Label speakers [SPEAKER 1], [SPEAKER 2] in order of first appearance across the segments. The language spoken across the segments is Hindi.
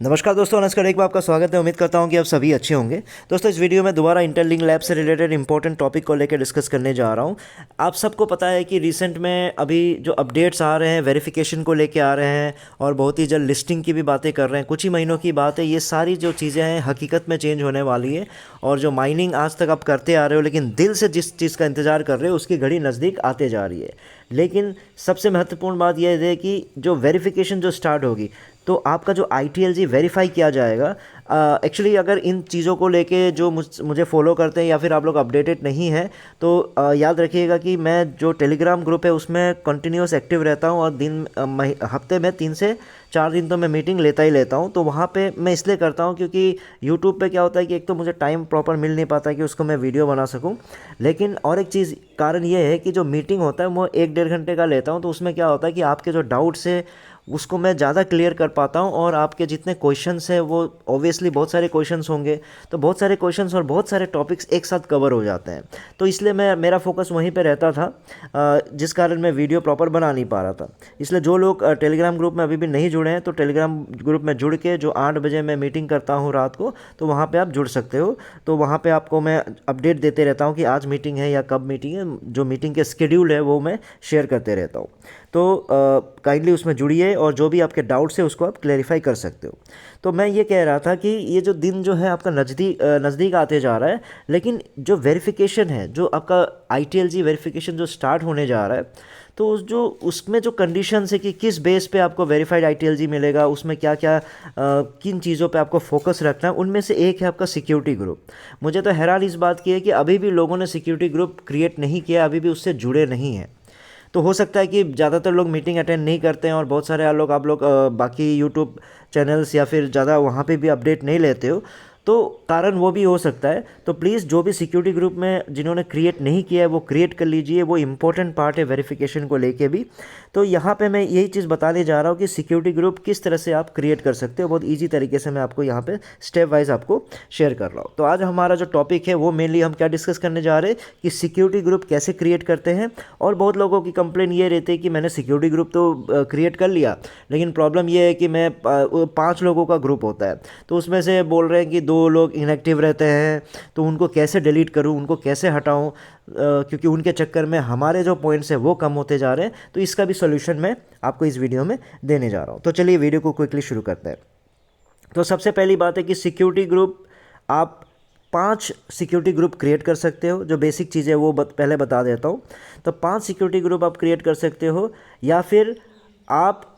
[SPEAKER 1] नमस्कार दोस्तों, नमस्कार। एक बार आपका स्वागत है। उम्मीद करता हूं कि आप सभी अच्छे होंगे। दोस्तों, इस वीडियो में दोबारा इंटरलिंक लैब से रिलेटेड इंपॉर्टेंट टॉपिक को लेकर डिस्कस करने जा रहा हूं। आप सबको पता है कि रिसेंट में अभी जो अपडेट्स आ रहे हैं वेरिफिकेशन को लेके आ रहे हैं और बहुत ही जल्द लिस्टिंग की भी बातें कर रहे हैं। कुछ ही महीनों की बात है। ये सारी जो चीज़ें हैं हकीकत में चेंज होने वाली है। और जो माइनिंग आज तक आप करते आ रहे हो लेकिन दिल से जिस चीज़ का इंतज़ार कर रहे हो उसकी घड़ी नज़दीक आते जा रही है। लेकिन सबसे महत्वपूर्ण बात यह है कि जो वेरिफिकेशन जो स्टार्ट होगी तो आपका जो ITLG वेरीफाई किया जाएगा। एक्चुअली अगर इन चीज़ों को लेके जो मुझे फॉलो करते हैं या फिर आप लोग अपडेटेड नहीं हैं तो याद रखिएगा कि मैं जो टेलीग्राम ग्रुप है उसमें कंटिन्यूस एक्टिव रहता हूं और हफ्ते में 3 से 4 दिन तो मैं मीटिंग लेता ही लेता हूं। तो वहां पे मैं इसलिए करता हूं क्योंकि यूट्यूब पे क्या होता है कि एक तो मुझे टाइम प्रॉपर मिल नहीं पाता कि उसको मैं वीडियो बना सकूं। लेकिन और एक चीज़ कारण ये है कि जो मीटिंग होता है वो 1 डेढ़ घंटे का लेता हूं। तो उसमें क्या होता है कि आपके जो डाउट्स है उसको मैं ज़्यादा क्लियर कर पाता हूँ और आपके जितने क्वेश्चंस हैं वो ऑब्वियसली बहुत सारे क्वेश्चंस होंगे। तो बहुत सारे क्वेश्चंस और बहुत सारे टॉपिक्स एक साथ कवर हो जाते हैं। तो इसलिए मेरा फोकस वहीं पे रहता था, जिस कारण मैं वीडियो प्रॉपर बना नहीं पा रहा था। इसलिए जो लोग टेलीग्राम ग्रुप में अभी भी नहीं जुड़े हैं तो टेलीग्राम ग्रुप में जुड़ के जो 8 बजे मैं मीटिंग करता हूँ रात को, तो वहाँ पर आप जुड़ सकते हो। तो वहाँ पर आपको मैं अपडेट देते रहता हूँ कि आज मीटिंग है या कब मीटिंग है। जो मीटिंग के स्केड्यूल है वो मैं शेयर करते रहता हूँ। तो काइंडली उसमें जुड़िए और जो भी आपके डाउट्स है उसको आप क्लेरिफाई कर सकते हो। तो मैं ये कह रहा था कि ये जो दिन जो है आपका नज़दीक आते जा रहा है। लेकिन जो वेरिफिकेशन है, जो आपका ITLG वेरिफिकेशन जो स्टार्ट होने जा रहा है, तो उसमें जो कंडीशंस है कि किस बेस पे आपको वेरीफाइड ITLG मिलेगा, उसमें क्या क्या किन चीज़ों पे आपको फोकस रखना है, उनमें से एक है आपका सिक्योरिटी ग्रुप। मुझे तो हैरान इस बात की है कि अभी भी लोगों ने सिक्योरिटी ग्रुप क्रिएट नहीं किया, अभी भी उससे जुड़े नहीं हैं। तो हो सकता है कि ज़्यादातर लोग मीटिंग अटेंड नहीं करते हैं और बहुत सारे आप लोग बाकी यूट्यूब चैनल्स या फिर ज़्यादा वहाँ पे भी अपडेट नहीं लेते हो। तो कारण वो भी हो सकता है। तो प्लीज़ जो भी सिक्योरिटी ग्रुप में जिन्होंने क्रिएट नहीं किया है वो क्रिएट कर लीजिए। वो इंपॉर्टेंट पार्ट है वेरिफिकेशन को लेके भी। तो यहाँ पे मैं यही चीज़ बताने जा रहा हूँ कि सिक्योरिटी ग्रुप किस तरह से आप क्रिएट कर सकते हो। बहुत ईजी तरीके से मैं आपको यहाँ पे स्टेप वाइज आपको शेयर कर रहा हूँ। तो आज हमारा जो टॉपिक है वो मेनली हम क्या डिस्कस करने जा रहे हैं कि सिक्योरिटी ग्रुप कैसे क्रिएट करते हैं। और बहुत लोगों की कंप्लेन ये रहती है कि मैंने सिक्योरिटी ग्रुप तो क्रिएट कर लिया, लेकिन प्रॉब्लम ये है कि मैं 5 लोगों का ग्रुप होता है तो उसमें से बोल रहे हैं कि 2 लोग इनएक्टिव रहते हैं। तो उनको कैसे डिलीट करूं, उनको कैसे हटाऊं, क्योंकि उनके चक्कर में हमारे जो पॉइंट्स हैं वो कम होते जा रहे हैं। तो इसका भी सोल्यूशन मैं आपको इस वीडियो में देने जा रहा हूं। तो चलिए वीडियो को क्विकली शुरू करते हैं। तो सबसे पहली बात है कि सिक्योरिटी ग्रुप आप 5 सिक्योरिटी ग्रुप क्रिएट कर सकते हो। जो बेसिक चीज़ें वो पहले बता देता हूँ। तो 5 सिक्योरिटी ग्रुप आप क्रिएट कर सकते हो। या फिर आप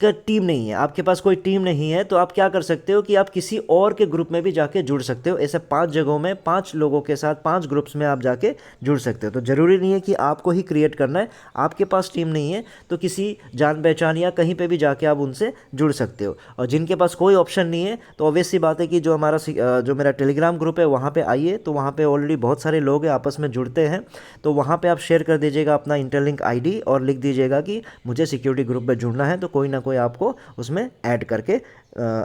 [SPEAKER 1] का टीम नहीं है, आपके पास कोई टीम नहीं है, तो आप क्या कर सकते हो कि आप किसी और के ग्रुप में भी जाके जुड़ सकते हो। ऐसे 5 जगहों में 5 लोगों के साथ 5 ग्रुप्स में आप जाके जुड़ सकते हो। तो ज़रूरी नहीं है कि आपको ही क्रिएट करना है। आपके पास टीम नहीं है तो किसी जान पहचान या कहीं पे भी जाके आप उनसे जुड़ सकते हो। और जिनके पास कोई ऑप्शन नहीं है तो ऑब्वियस सी बात है कि जो मेरा टेलीग्राम ग्रुप है वहाँ पर आइए। तो वहाँ पर ऑलरेडी बहुत सारे लोग हैं, आपस में जुड़ते हैं। तो वहाँ पर आप शेयर कर दीजिएगा अपना इंटरलिंक ID और लिख दीजिएगा कि मुझे सिक्योरिटी ग्रुप में जुड़ना है। तो कोई ना कोई आपको उसमें ऐड करके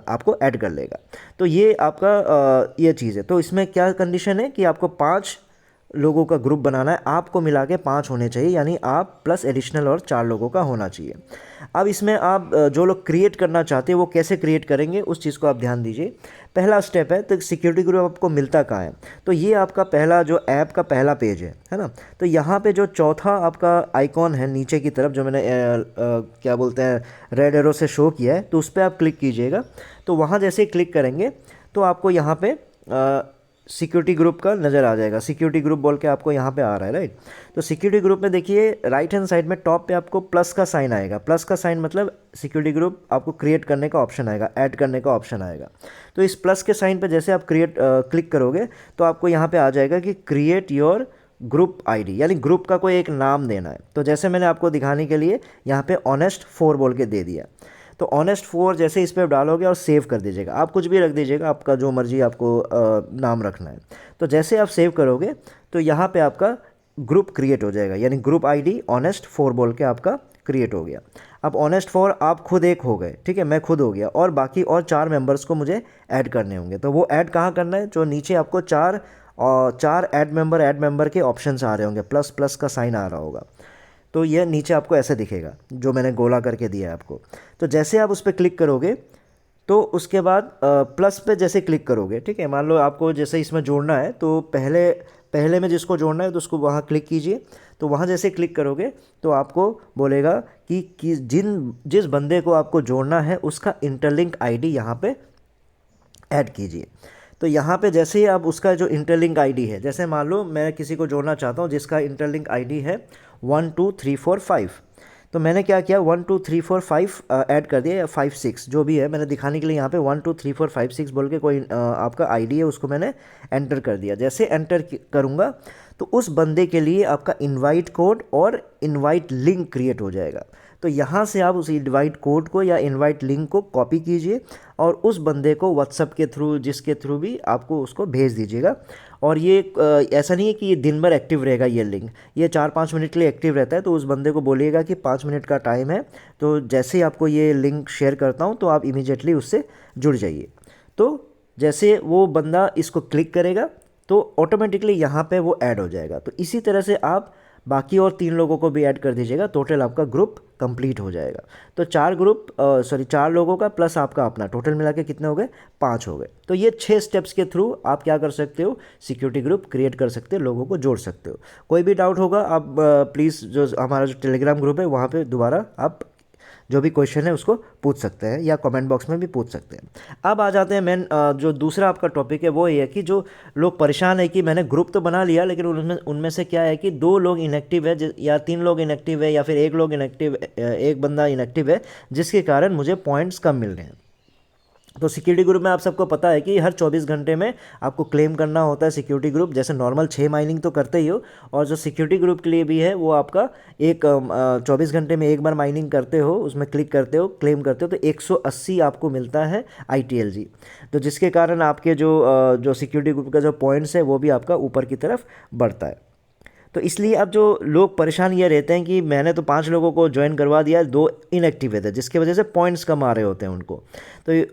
[SPEAKER 1] आपको ऐड कर लेगा। तो ये आपका ये चीज़ है। तो इसमें क्या कंडीशन है कि आपको 5 लोगों का ग्रुप बनाना है। आपको मिला के 5 होने चाहिए, यानी आप प्लस एडिशनल और 4 लोगों का होना चाहिए। अब इसमें आप जो लोग क्रिएट करना चाहते हैं वो कैसे क्रिएट करेंगे उस चीज़ को आप ध्यान दीजिए। पहला स्टेप है, तो सिक्योरिटी ग्रुप आपको मिलता कहाँ है। तो ये आपका पहला जो ऐप का पहला पेज है ना। तो यहाँ पे जो चौथा आपका आइकॉन है नीचे की तरफ, जो मैंने क्या बोलते हैं रेड एरो से शो किया है, तो उस पर आप क्लिक कीजिएगा। तो वहाँ जैसे ही क्लिक करेंगे तो आपको यहाँ पे सिक्योरिटी ग्रुप का नज़र आ जाएगा। सिक्योरिटी ग्रुप बोल के आपको यहाँ पे आ रहा है, राइट। तो सिक्योरिटी ग्रुप में देखिए राइट हैंड साइड में टॉप पे आपको प्लस का साइन आएगा। प्लस का साइन मतलब सिक्योरिटी ग्रुप आपको क्रिएट करने का ऑप्शन आएगा, ऐड करने का ऑप्शन आएगा। तो इस प्लस के साइन पे जैसे आप क्लिक करोगे तो आपको यहाँ पे आ जाएगा कि क्रिएट योर ग्रुप ID, यानी ग्रुप का कोई एक नाम देना है। तो जैसे मैंने आपको दिखाने के लिए यहाँ पे ऑनेस्ट 4 बोल के दे दिया। तो ऑनेस्ट 4 जैसे इस पर डालोगे और सेव कर दीजिएगा। आप कुछ भी रख दीजिएगा, आपका जो मर्जी आपको नाम रखना है। तो जैसे आप सेव करोगे तो यहाँ पे आपका ग्रुप क्रिएट हो जाएगा, यानी ग्रुप ID ऑनेस्ट 4 बोल के आपका क्रिएट हो गया। अब ऑनेस्ट 4 आप खुद एक हो गए, ठीक है, मैं खुद हो गया। और बाकी और 4 मेंबर्स को मुझे ऐड करने होंगे। तो वो ऐड कहाँ करना है, जो नीचे आपको 4 ऐड मेंबर के ऑप्शंस आ रहे होंगे, प्लस प्लस का साइन आ रहा होगा। तो ये नीचे आपको ऐसे दिखेगा जो मैंने गोला करके दिया है आपको। तो जैसे आप उस पर क्लिक करोगे तो उसके बाद प्लस पे जैसे क्लिक करोगे, ठीक है, मान लो आपको जैसे इसमें जोड़ना है तो पहले पहले में जिसको जोड़ना है तो उसको वहाँ क्लिक कीजिए। तो वहाँ जैसे क्लिक करोगे तो आपको बोलेगा कि जिस बंदे को आपको जोड़ना है उसका इंटरलिंक आईडी यहाँ पे ऐड कीजिए। तो यहाँ पे जैसे ही आप उसका जो इंटरलिंक आईडी है, जैसे मान लो मैं किसी को जोड़ना चाहता हूँ जिसका इंटरलिंक आईडी है 12345, तो मैंने क्या किया 12345 ऐड कर दिया, या 56 जो भी है, मैंने दिखाने के लिए यहाँ पे 12345 बोल के कोई आपका आईडी है उसको मैंने एंटर कर दिया। जैसे एंटर करूँगा तो उस बंदे के लिए आपका इनवाइट कोड और इनवाइट लिंक क्रिएट हो जाएगा। तो यहाँ से आप उस इनवाइट कोड को या इनवाइट लिंक को कॉपी कीजिए और उस बंदे को व्हाट्सएप के थ्रू, जिसके थ्रू भी आपको उसको भेज दीजिएगा। और ये ऐसा नहीं है कि ये दिन भर एक्टिव रहेगा, ये लिंक ये 4-5 मिनट के लिए एक्टिव रहता है। तो उस बंदे को बोलिएगा कि 5 मिनट का टाइम है, तो जैसे ही आपको ये लिंक शेयर करता हूँ तो आप इमीडिएटली उससे जुड़ जाइए। तो जैसे वो बंदा इसको क्लिक करेगा तो ऑटोमेटिकली यहाँ पे वो ऐड हो जाएगा। तो इसी तरह से आप बाकी और 3 लोगों को भी ऐड कर दीजिएगा, टोटल आपका ग्रुप कंप्लीट हो जाएगा। तो 4 लोगों का प्लस आपका अपना, टोटल मिला के कितने हो गए, 5 हो गए। तो ये 6 स्टेप्स के थ्रू आप क्या कर सकते हो, सिक्योरिटी ग्रुप क्रिएट कर सकते हो, लोगों को जोड़ सकते हो। कोई भी डाउट होगा आप प्लीज़ जो हमारा जो टेलीग्राम ग्रुप है वहाँ पे दोबारा आप जो भी क्वेश्चन है उसको पूछ सकते हैं, या कमेंट बॉक्स में भी पूछ सकते हैं। अब आ जाते हैं मेन जो दूसरा आपका टॉपिक है, वो ये है कि जो लोग परेशान है कि मैंने ग्रुप तो बना लिया लेकिन उनमें से क्या है कि 2 लोग इनएक्टिव है या 3 लोग इनएक्टिव है या फिर 1 लोग इनएक्टिव, 1 बंदा इनएक्टिव है, जिसके कारण मुझे पॉइंट्स कम मिल रहे हैं। तो सिक्योरिटी ग्रुप में आप सबको पता है कि हर 24 घंटे में आपको क्लेम करना होता है सिक्योरिटी ग्रुप। जैसे नॉर्मल 6 माइनिंग तो करते ही हो, और जो सिक्योरिटी ग्रुप के लिए भी है वो आपका 24 घंटे में एक बार माइनिंग करते हो, उसमें क्लिक करते हो, क्लेम करते हो, तो 180 आपको मिलता है ITLG। तो जिसके कारण आपके जो सिक्योरिटी ग्रुप का जो पॉइंट्स है वो भी आपका ऊपर की तरफ बढ़ता है। तो इसलिए अब जो लोग परेशान ये रहते हैं कि मैंने तो 5 लोगों को ज्वाइन करवा दिया, 2 इनएक्टिव है, जिसकी वजह से पॉइंट्स कम आ रहे होते हैं उनको। तो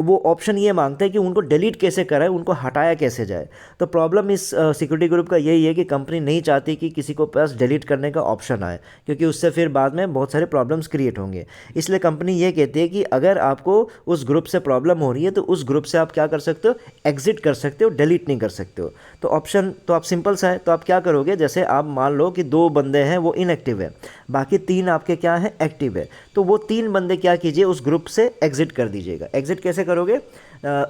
[SPEAKER 1] वो ऑप्शन ये मांगता है कि उनको डिलीट कैसे कराए, उनको हटाया कैसे जाए। तो प्रॉब्लम इस सिक्योरिटी ग्रुप का यही है कि कंपनी नहीं चाहती कि किसी को पास डिलीट करने का ऑप्शन आए, क्योंकि उससे फिर बाद में बहुत सारे प्रॉब्लम्स क्रिएट होंगे। इसलिए कंपनी ये कहती है कि अगर आपको उस ग्रुप से प्रॉब्लम हो रही है तो उस ग्रुप से आप क्या कर सकते हो, एग्जिट कर सकते हो, डिलीट नहीं कर सकते हो। तो ऑप्शन तो आप सिंपल सा है, तो आप क्या करोगे, जैसे आप मान लो कि 2 बंदे हैं वो इनएक्टिव है, बाकी 3 आपके क्या हैं, एक्टिव है। तो वो 3 बंदे क्या कीजिए, उस ग्रुप से एग्जिट कर दीजिएगा। एग्जिट कैसे करोगे,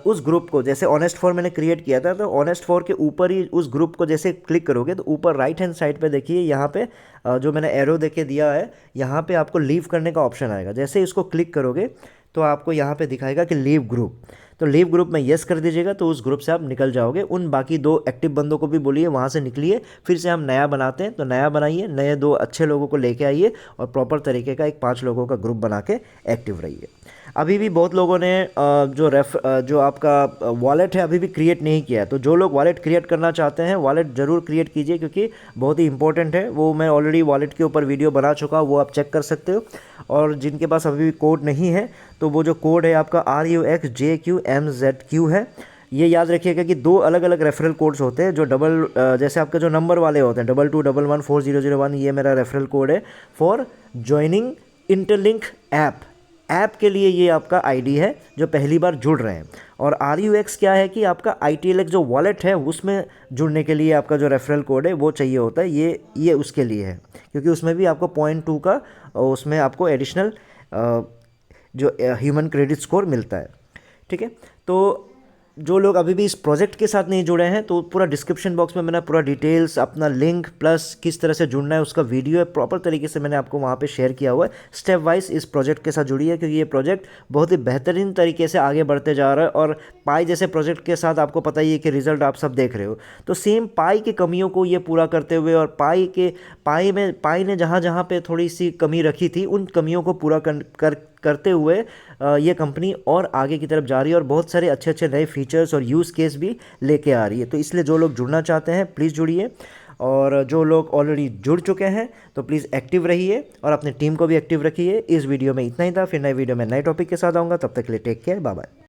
[SPEAKER 1] उस ग्रुप को, जैसे ऑनेस्ट फॉर मैंने क्रिएट किया था, तो ऑनेस्ट फॉर के ऊपर ही उस ग्रुप को जैसे क्लिक करोगे तो ऊपर राइट हैंड साइड पे देखिए, यहाँ पे जो मैंने एरो देके दिया है, यहाँ पे आपको लीव करने का ऑप्शन आएगा। जैसे इसको क्लिक करोगे तो आपको यहाँ पे दिखाएगा कि लीव ग्रुप। तो लीव ग्रुप में येस कर दीजिएगा, तो उस ग्रुप से आप निकल जाओगे। उन बाकी 2 एक्टिव बंदों को भी बोलिए वहाँ से निकलिए, फिर से हम नया बनाते हैं। तो नया बनाइए, नए 2 अच्छे लोगों को लेके आइए और प्रॉपर तरीके का एक 5 लोगों का ग्रुप बना के एक्टिव रहिए। अभी भी बहुत लोगों ने जो आपका वॉलेट है अभी भी क्रिएट नहीं किया है। तो जो लोग वॉलेट क्रिएट करना चाहते हैं, वॉलेट ज़रूर क्रिएट कीजिए, क्योंकि बहुत ही इंपॉर्टेंट है। वो मैं ऑलरेडी वॉलेट के ऊपर वीडियो बना चुका हूँ, वो आप चेक कर सकते हो। और जिनके पास अभी भी कोड नहीं है, तो वो जो कोड है आपका RUXJQMZQ है, ये याद रखिएगा कि 2 अलग अलग रेफरल कोड्स होते हैं। जो जैसे आपके जो नंबर वाले होते हैं 22114001, ये मेरा रेफरल कोड है फॉर ज्वाइनिंग इंटरलिंक ऐप के लिए। ये आपका आईडी है जो पहली बार जुड़ रहे हैं। और RUX क्या है कि आपका ITLX जो वॉलेट है उसमें जुड़ने के लिए आपका जो रेफरल कोड है वो चाहिए होता है। ये उसके लिए है, क्योंकि उसमें भी आपको 0.2 का उसमें आपको एडिशनल जो ह्यूमन क्रेडिट स्कोर मिलता है। ठीक है, तो जो लोग अभी भी इस प्रोजेक्ट के साथ नहीं जुड़े हैं, तो पूरा डिस्क्रिप्शन बॉक्स में मैंने पूरा डिटेल्स, अपना लिंक प्लस किस तरह से जुड़ना है उसका वीडियो है, प्रॉपर तरीके से मैंने आपको वहाँ पे शेयर किया हुआ है। स्टेप वाइज इस प्रोजेक्ट के साथ जुड़िए, क्योंकि ये प्रोजेक्ट बहुत ही बेहतरीन तरीके से आगे बढ़ते जा रहा है। और पाई जैसे प्रोजेक्ट के साथ आपको पता ही है कि रिजल्ट आप सब देख रहे हो। तो सेम पाई की कमियों को ये पूरा करते हुए, और पाई ने जहाँ जहाँ पे थोड़ी सी कमी रखी थी, उन कमियों को पूरा करते हुए ये कंपनी और आगे की तरफ जा रही है, और बहुत सारे अच्छे अच्छे नए फीचर्स और यूज़ केस भी लेके आ रही है। तो इसलिए जो लोग जुड़ना चाहते हैं प्लीज़ जुड़िए, और जो लोग ऑलरेडी जुड़ चुके हैं तो प्लीज़ एक्टिव रहिए और अपनी टीम को भी एक्टिव रखिए। इस वीडियो में इतना ही था, फिर नए वीडियो में नए टॉपिक के साथ आऊँगा। तब तक के लिए टेक केयर, बाय बाय।